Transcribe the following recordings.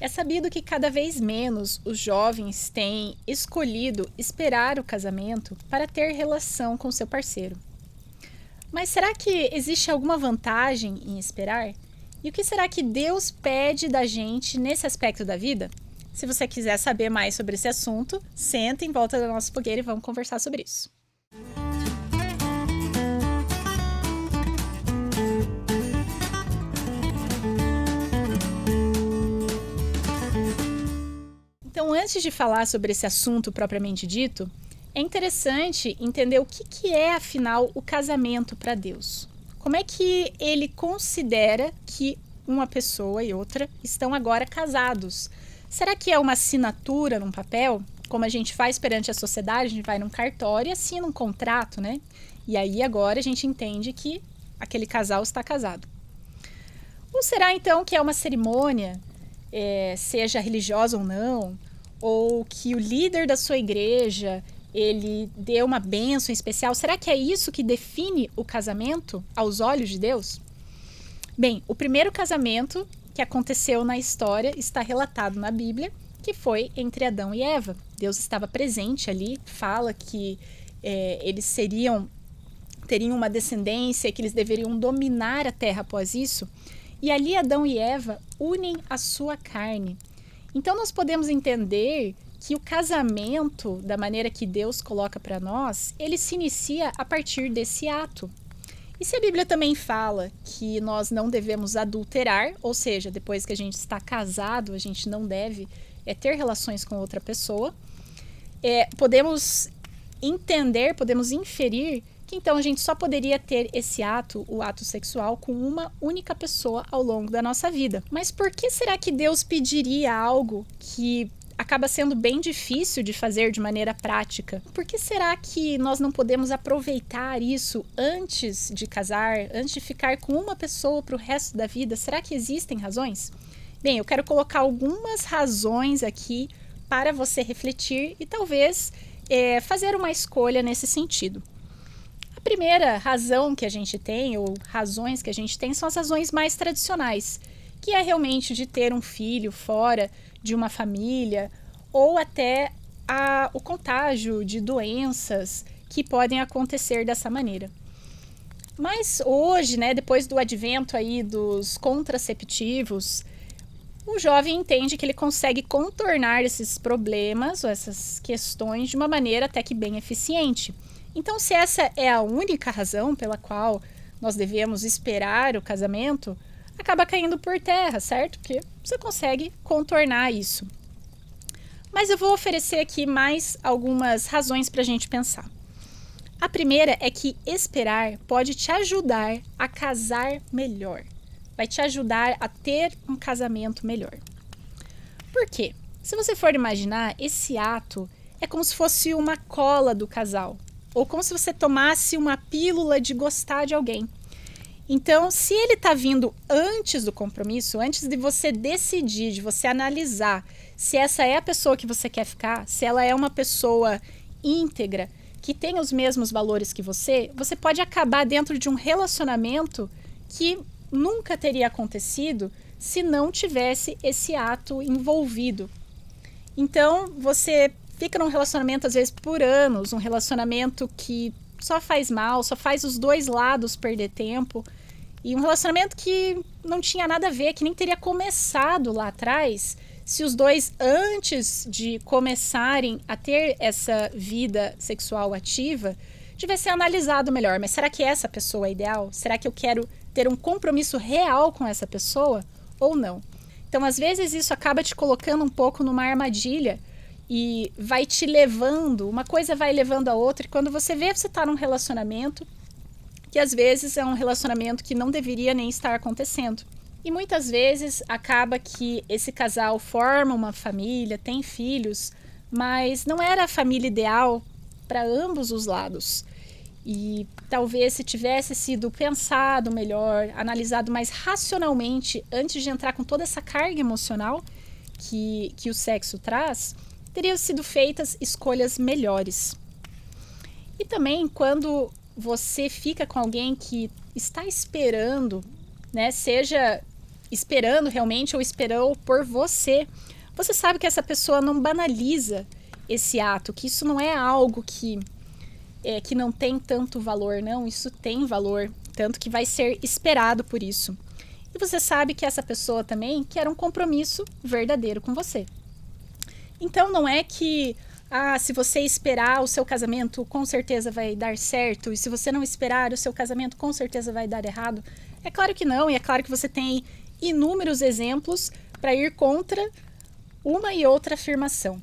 É sabido que cada vez menos os jovens têm escolhido esperar o casamento para ter relação com seu parceiro. Mas será que existe alguma vantagem em esperar? E o que será que Deus pede da gente nesse aspecto da vida? Se você quiser saber mais sobre esse assunto, senta em volta da nossa fogueira e vamos conversar sobre isso. Então, antes de falar sobre esse assunto propriamente dito, é interessante entender o que é, afinal, o casamento para Deus. Como é que ele considera que uma pessoa e outra estão agora casados? Será que é uma assinatura num papel, como a gente faz perante a sociedade? A gente vai num cartório e assina um contrato, né? E aí agora a gente entende que aquele casal está casado. Ou será então que é uma cerimônia, seja religiosa ou não, ou que o líder da sua igreja ele deu uma bênção especial? Será que é isso que define o casamento aos olhos de Deus? Bem, o primeiro casamento que aconteceu na história está relatado na Bíblia, que foi entre Adão e Eva. Deus estava presente ali, fala que eles teriam uma descendência, que eles deveriam dominar a terra após isso. E ali Adão e Eva unem a sua carne. Então nós podemos entender que o casamento, da maneira que Deus coloca para nós, ele se inicia a partir desse ato. E se a Bíblia também fala que nós não devemos adulterar, ou seja, depois que a gente está casado, a gente não deve ter relações com outra pessoa, podemos entender, podemos inferir que então a gente só poderia ter esse ato, o ato sexual, com uma única pessoa ao longo da nossa vida. Mas por que será que Deus pediria algo que acaba sendo bem difícil de fazer de maneira prática? Por que será que nós não podemos aproveitar isso antes de casar, antes de ficar com uma pessoa para o resto da vida? Será que existem razões? Bem, eu quero colocar algumas razões aqui para você refletir e talvez fazer uma escolha nesse sentido. A primeira razão que a gente tem, ou razões que a gente tem, são as razões mais tradicionais, que é realmente de ter um filho fora de uma família, ou até o contágio de doenças que podem acontecer dessa maneira. Mas hoje, depois do advento aí dos contraceptivos, o jovem entende que ele consegue contornar esses problemas ou essas questões de uma maneira até que bem eficiente. Então, se essa é a única razão pela qual nós devemos esperar o casamento, acaba caindo por terra, certo? Porque você consegue contornar isso. Mas eu vou oferecer aqui mais algumas razões para a gente pensar. A primeira é que esperar pode te ajudar a casar melhor. Vai te ajudar a ter um casamento melhor. Por quê? Se você for imaginar, esse ato é como se fosse uma cola do casal. Ou como se você tomasse uma pílula de gostar de alguém. Então, se ele está vindo antes do compromisso, antes de você decidir, de você analisar se essa é a pessoa que você quer ficar, se ela é uma pessoa íntegra, que tem os mesmos valores que você pode acabar dentro de um relacionamento que nunca teria acontecido se não tivesse esse ato envolvido. Então, você fica num relacionamento, às vezes, por anos, um relacionamento que só faz mal, só faz os dois lados perder tempo, e um relacionamento que não tinha nada a ver, que nem teria começado lá atrás, se os dois, antes de começarem a ter essa vida sexual ativa, tivessem analisado melhor. Mas será que essa pessoa é ideal? Será que eu quero ter um compromisso real com essa pessoa ou não? Então, às vezes, isso acaba te colocando um pouco numa armadilha e vai te levando, uma coisa vai levando a outra, e quando você vê, você está num relacionamento que às vezes é um relacionamento que não deveria nem estar acontecendo. E muitas vezes acaba que esse casal forma uma família, tem filhos, mas não era a família ideal para ambos os lados. E talvez se tivesse sido pensado melhor, analisado mais racionalmente antes de entrar com toda essa carga emocional que o sexo traz, teriam sido feitas escolhas melhores. E também quando você fica com alguém que está esperando, seja esperando realmente ou esperou por você, você sabe que essa pessoa não banaliza esse ato, que isso não é algo que não tem tanto valor, não, isso tem valor, tanto que vai ser esperado por isso. E você sabe que essa pessoa também quer um compromisso verdadeiro com você. Então não é que, se você esperar, o seu casamento com certeza vai dar certo, e se você não esperar, o seu casamento com certeza vai dar errado. É claro que não, e é claro que você tem inúmeros exemplos para ir contra uma e outra afirmação.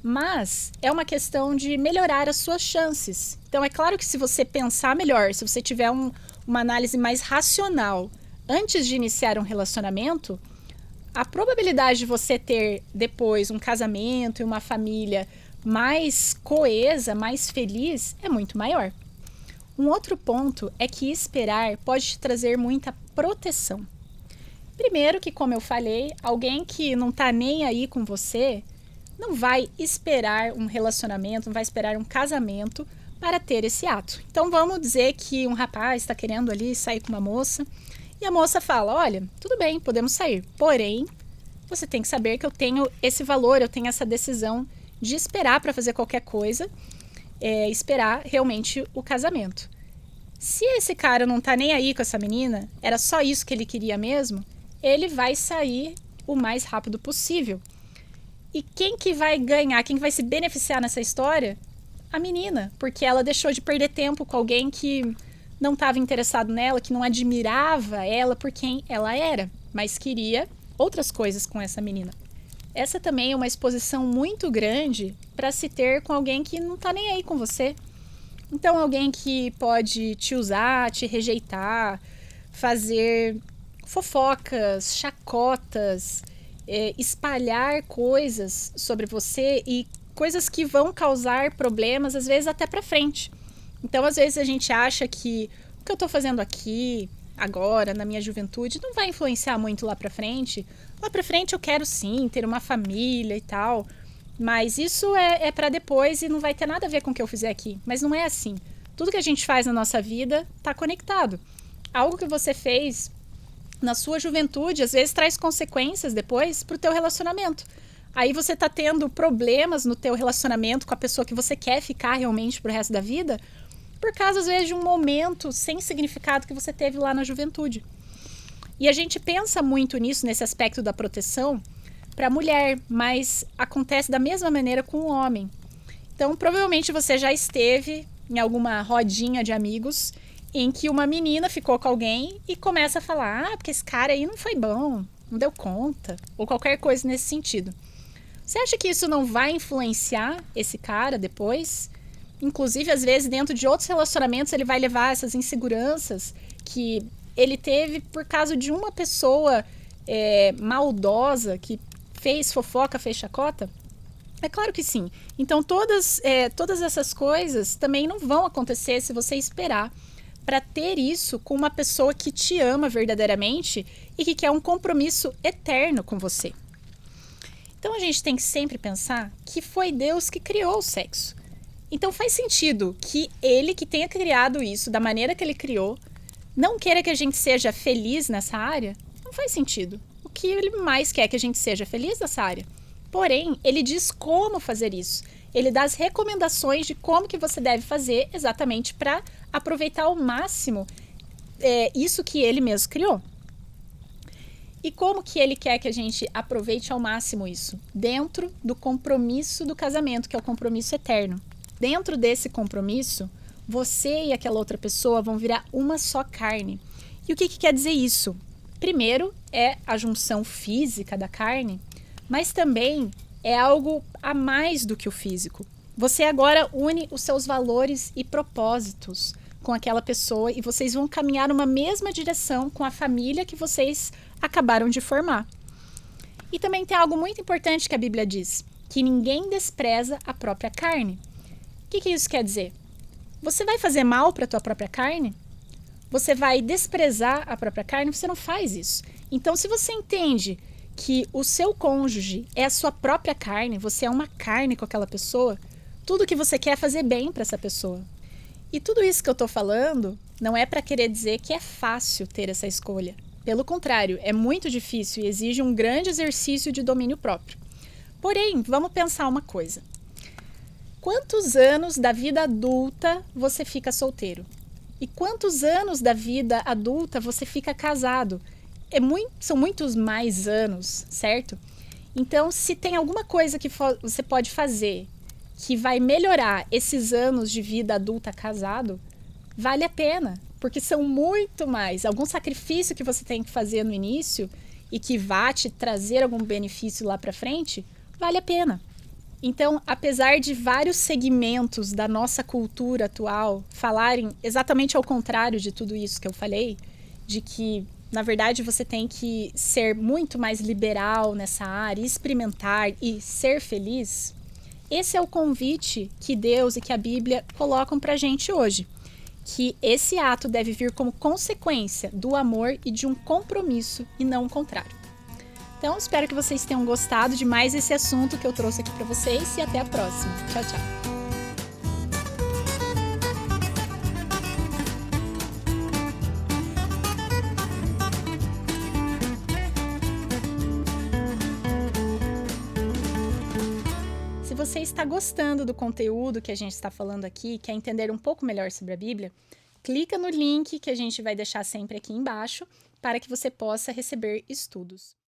Mas é uma questão de melhorar as suas chances. Então é claro que se você pensar melhor, se você tiver uma análise mais racional antes de iniciar um relacionamento, a probabilidade de você ter depois um casamento e uma família mais coesa, mais feliz, é muito maior. Um outro ponto é que esperar pode te trazer muita proteção. Primeiro que, como eu falei, alguém que não está nem aí com você não vai esperar um relacionamento, não vai esperar um casamento para ter esse ato. Então vamos dizer que um rapaz está querendo ali sair com uma moça e a moça fala, olha, tudo bem, podemos sair, porém você tem que saber que eu tenho esse valor, eu tenho essa decisão de esperar para fazer qualquer coisa, esperar realmente o casamento. Se esse cara não tá nem aí com essa menina, era só isso que ele queria mesmo, ele vai sair o mais rápido possível. E quem que vai ganhar, quem que vai se beneficiar nessa história? A menina, porque ela deixou de perder tempo com alguém que não estava interessado nela, que não admirava ela por quem ela era, mas queria outras coisas com essa menina. Essa também é uma exposição muito grande para se ter com alguém que não está nem aí com você. Então, alguém que pode te usar, te rejeitar, fazer fofocas, chacotas, espalhar coisas sobre você e coisas que vão causar problemas, às vezes até para frente. Então, às vezes a gente acha que o que eu estou fazendo aqui, agora, na minha juventude, não vai influenciar muito lá para frente. Lá para frente eu quero sim ter uma família e tal, mas isso é para depois e não vai ter nada a ver com o que eu fizer aqui. Mas não é assim. Tudo que a gente faz na nossa vida está conectado. Algo que você fez na sua juventude, às vezes traz consequências depois para o teu relacionamento. Aí você está tendo problemas no teu relacionamento com a pessoa que você quer ficar realmente pro resto da vida, por causa, às vezes, de um momento sem significado que você teve lá na juventude. E a gente pensa muito nisso, nesse aspecto da proteção, para a mulher, mas acontece da mesma maneira com o homem. Então, provavelmente você já esteve em alguma rodinha de amigos em que uma menina ficou com alguém e começa a falar, porque esse cara aí não foi bom, não deu conta, ou qualquer coisa nesse sentido. Você acha que isso não vai influenciar esse cara depois? Inclusive, às vezes, dentro de outros relacionamentos, ele vai levar essas inseguranças que ele teve por causa de uma pessoa maldosa que fez fofoca, fez chacota? É claro que sim. Então, todas essas coisas também não vão acontecer se você esperar para ter isso com uma pessoa que te ama verdadeiramente e que quer um compromisso eterno com você. Então, a gente tem que sempre pensar que foi Deus que criou o sexo. Então, faz sentido que ele, que tenha criado isso da maneira que ele criou, não queira que a gente seja feliz nessa área? Não faz sentido. O que ele mais quer é que a gente seja feliz nessa área? Porém, ele diz como fazer isso. Ele dá as recomendações de como que você deve fazer exatamente para aproveitar ao máximo isso que ele mesmo criou. E como que ele quer que a gente aproveite ao máximo isso? Dentro do compromisso do casamento, que é o compromisso eterno. Dentro desse compromisso, você e aquela outra pessoa vão virar uma só carne. E o que quer dizer isso? Primeiro, é a junção física da carne, mas também é algo a mais do que o físico. Você agora une os seus valores e propósitos com aquela pessoa e vocês vão caminhar numa mesma direção com a família que vocês acabaram de formar. E também tem algo muito importante que a Bíblia diz, que ninguém despreza a própria carne. O que isso quer dizer? Você vai fazer mal para a tua própria carne? Você vai desprezar a própria carne? Você não faz isso. Então, se você entende que o seu cônjuge é a sua própria carne, você é uma carne com aquela pessoa, tudo que você quer é fazer bem para essa pessoa. E tudo isso que eu estou falando não é para querer dizer que é fácil ter essa escolha. Pelo contrário, é muito difícil e exige um grande exercício de domínio próprio. Porém, vamos pensar uma coisa. Quantos anos da vida adulta você fica solteiro? E quantos anos da vida adulta você fica casado? São muitos mais anos, certo? Então, se tem alguma coisa que você pode fazer que vai melhorar esses anos de vida adulta casado, vale a pena, porque são muito mais. Algum sacrifício que você tem que fazer no início e que vá te trazer algum benefício lá para frente, vale a pena. Então, apesar de vários segmentos da nossa cultura atual falarem exatamente ao contrário de tudo isso que eu falei, de que, na verdade, você tem que ser muito mais liberal nessa área, experimentar e ser feliz, esse é o convite que Deus e que a Bíblia colocam pra gente hoje. Que esse ato deve vir como consequência do amor e de um compromisso e não o contrário. Então, espero que vocês tenham gostado de mais esse assunto que eu trouxe aqui para vocês e até a próxima. Tchau, tchau. Se você está gostando do conteúdo que a gente está falando aqui, quer entender um pouco melhor sobre a Bíblia, clica no link que a gente vai deixar sempre aqui embaixo para que você possa receber estudos.